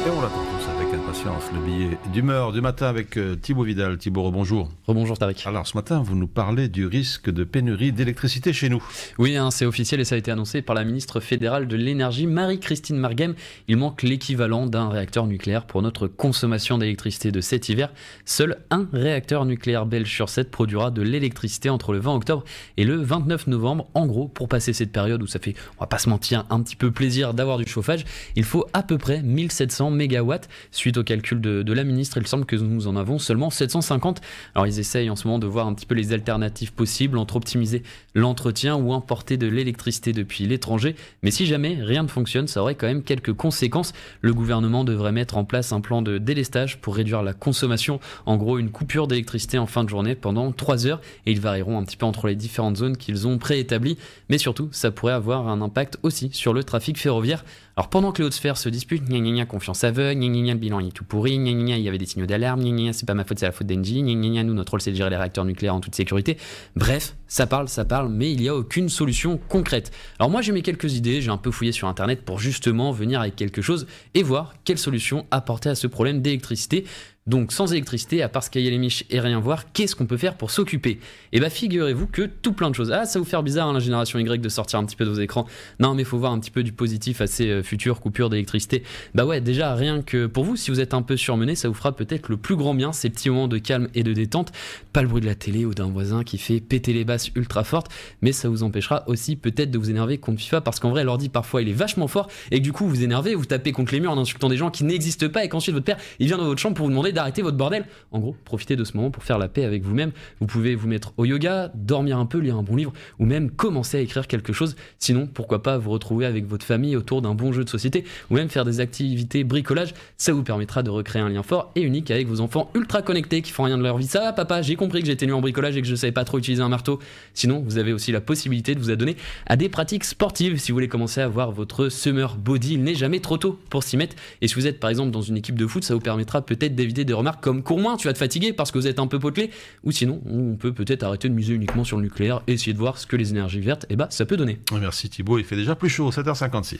Et on l'attend tous avec impatience, le billet d'humeur du matin avec Thibaut Vidal. Thibaut, rebonjour. Rebonjour Tariq. Alors ce matin, vous nous parlez du risque de pénurie d'électricité chez nous. Oui, c'est officiel et ça a été annoncé par la ministre fédérale de l'énergie, Marie-Christine Marguem. Il manque l'équivalent d'un réacteur nucléaire pour notre consommation d'électricité de cet hiver. Seul un réacteur nucléaire belge sur 7 produira de l'électricité entre le 20 octobre et le 29 novembre. En gros, pour passer cette période où ça fait, on va pas se mentir, un petit peu plaisir d'avoir du chauffage, il faut à peu près 1700 mégawatts. Suite au calcul de la ministre, il semble que nous en avons seulement 750. Alors ils essayent en ce moment de voir un petit peu les alternatives possibles entre optimiser l'entretien ou importer de l'électricité depuis l'étranger. Mais si jamais rien ne fonctionne, ça aurait quand même quelques conséquences. Le gouvernement devrait mettre en place un plan de délestage pour réduire la consommation. En gros, une coupure d'électricité en fin de journée pendant 3 heures et ils varieront un petit peu entre les différentes zones qu'ils ont préétablies. Mais surtout, ça pourrait avoir un impact aussi sur le trafic ferroviaire. Alors pendant que les hautes sphères se disputent, confiance aveugle, le bilan il est tout pourri, il y avait des signaux d'alarme, c'est pas ma faute, c'est la faute d'Engie, nous notre rôle c'est de gérer les réacteurs nucléaires en toute sécurité. Bref, ça parle, mais il n'y a aucune solution concrète. Alors moi j'ai mis quelques idées, j'ai un peu fouillé sur internet pour justement venir avec quelque chose et voir quelle solution apporter à ce problème d'électricité. Donc sans électricité, à part scailler les miches et rien voir, qu'est-ce qu'on peut faire pour s'occuper ? Et bah figurez-vous que tout plein de choses. Ah, ça va vous faire bizarre la génération Y de sortir un petit peu de vos écrans. Non mais faut voir un petit peu du positif à ces futures coupures d'électricité. Bah ouais, déjà rien que pour vous, si vous êtes un peu surmené, ça vous fera peut-être le plus grand bien, ces petits moments de calme et de détente. Pas le bruit de la télé ou d'un voisin qui fait péter les basses ultra fortes, mais ça vous empêchera aussi peut-être de vous énerver contre FIFA parce qu'en vrai l'ordi parfois il est vachement fort et que du coup vous vous énervez, vous tapez contre les murs en insultant des gens qui n'existent pas et qu'ensuite votre père il vient dans votre chambre pour vous demander d'arrêter votre bordel. En gros, profitez de ce moment pour faire la paix avec vous-même. Vous pouvez vous mettre au yoga, dormir un peu, lire un bon livre ou même commencer à écrire quelque chose. Sinon, pourquoi pas vous retrouver avec votre famille autour d'un bon jeu de société ou même faire des activités bricolage. Ça vous permettra de recréer un lien fort et unique avec vos enfants ultra connectés qui font rien de leur vie. Ça va papa, j'ai compris que j'étais nul en bricolage et que je savais pas trop utiliser un marteau. Sinon, vous avez aussi la possibilité de vous adonner à des pratiques sportives si vous voulez commencer à avoir votre summer body. Il n'est jamais trop tôt pour s'y mettre. Et si vous êtes par exemple dans une équipe de foot, ça vous permettra peut-être d'éviter des remarques comme cours moins, tu vas te fatiguer parce que vous êtes un peu potelé. Ou sinon, on peut peut-être arrêter de miser uniquement sur le nucléaire et essayer de voir ce que les énergies vertes, ça peut donner. Merci Thibaut, il fait déjà plus chaud, 7h56.